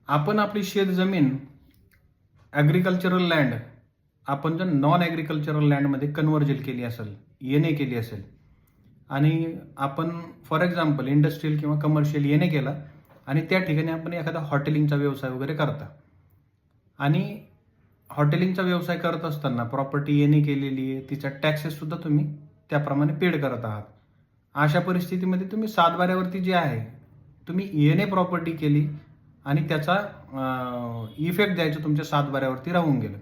आपण आपली शेत जमीन ॲग्रिकल्चरल लँड आपण जर नॉन ॲग्रिकल्चरल लँडमध्ये कन्व्हर्जन केली असेल, येणे केली असेल आणि आपण फॉर एक्झाम्पल इंडस्ट्रियल किंवा कमर्शियल येणे केला आणि त्या ठिकाणी आपण एखादा हॉटेलिंगचा व्यवसाय वगैरे करता आणि हॉटेलिंगचा व्यवसाय करत असताना प्रॉपर्टी येणे केलेली आहे, तिचा टॅक्सेस सुद्धा तुम्ही त्याप्रमाणे पेड करत आहात. अशा परिस्थितीमध्ये तुम्ही सातबाऱ्यावरती जे आहे तुम्ही येणे प्रॉपर्टी केली आणि त्याचा इफेक्ट द्यायचं तुमच्या सातबाऱ्यावरती राहून गेलं.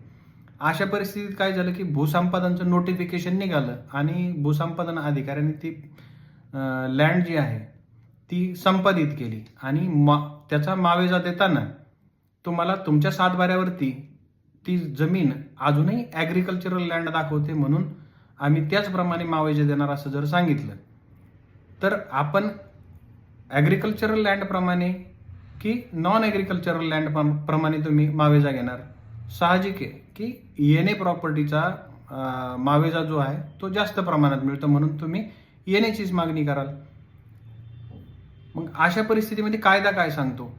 अशा परिस्थितीत काय झालं की भूसंपादनचं नोटिफिकेशन निघालं आणि भूसंपादन अधिकाऱ्यांनी ती लँड जी आहे ती संपादित केली आणि त्याचा मावेजा देताना तुम्हाला तुमच्या सातबाऱ्यावरती ती जमीन अजूनही ॲग्रिकल्चरल लँड दाखवते, म्हणून आम्ही त्याचप्रमाणे मावेजा देणार असं जर सांगितलं तर आपण ॲग्रिकल्चरल लँडप्रमाणे की नॉन ॲग्रिकल्चरल लँड प्रमाणे तुम्ही मावेजा घेणार. साहजिक आहे की येणे प्रॉपर्टीचा मावेजा जो आहे तो जास्त प्रमाणात मिळतो, म्हणून तुम्ही येण्याचीच मागणी कराल. मग अशा परिस्थितीमध्ये कायदा काय सांगतो?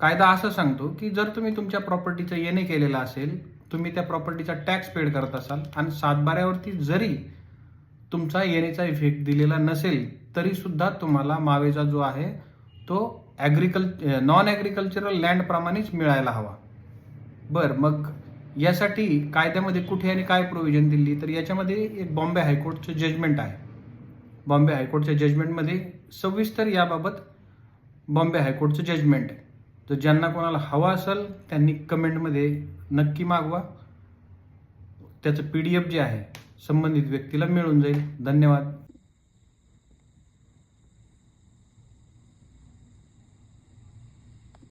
कायदा असं सांगतो की जर तुम्ही तुमच्या प्रॉपर्टीचं येणे केलेलं असेल, तुम्ही त्या प्रॉपर्टीचा टॅक्स पेड करत असाल आणि सातबाऱ्यावरती जरी तुमचा येणेचा इफेक्ट दिलेला नसेल तरी सुद्धा तुम्हाला मावेजा जो आहे तो नॉन ॲग्रिकल्चरल लँड प्रमाणेच मिळायला हवा. मग यासाठी कायद्यामध्ये कुठे आणि काय प्रोव्हिजन दिली तर याच्यामध्ये एक बॉम्बे हायकोर्टचं जजमेंट आहे. बॉम्बे हायकोर्टच्या जजमेंटमध्ये सविस्तर याबाबत बॉम्बे हायकोर्टचं जजमेंट आहे. तर ज्यांना कोणाला हवा असेल त्यांनी कमेंटमध्ये नक्की मागवा. त्याचं PDF जे आहे संबंधित व्यक्तीला मिळून जाईल. धन्यवाद.